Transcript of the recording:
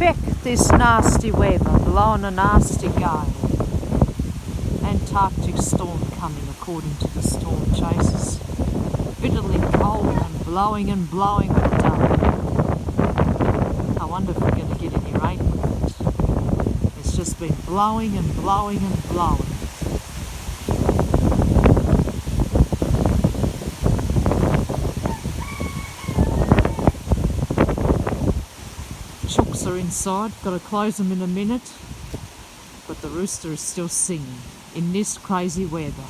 Feck this nasty weather, blowing a nasty gale. Antarctic storm coming according to the storm chasers. Bitterly cold and blowing with dark. I wonder if we're going to get any rain with it. It's just been blowing and blowing and blowing. Chooks are inside, got to close them in a minute, but the rooster is still singing in this crazy weather.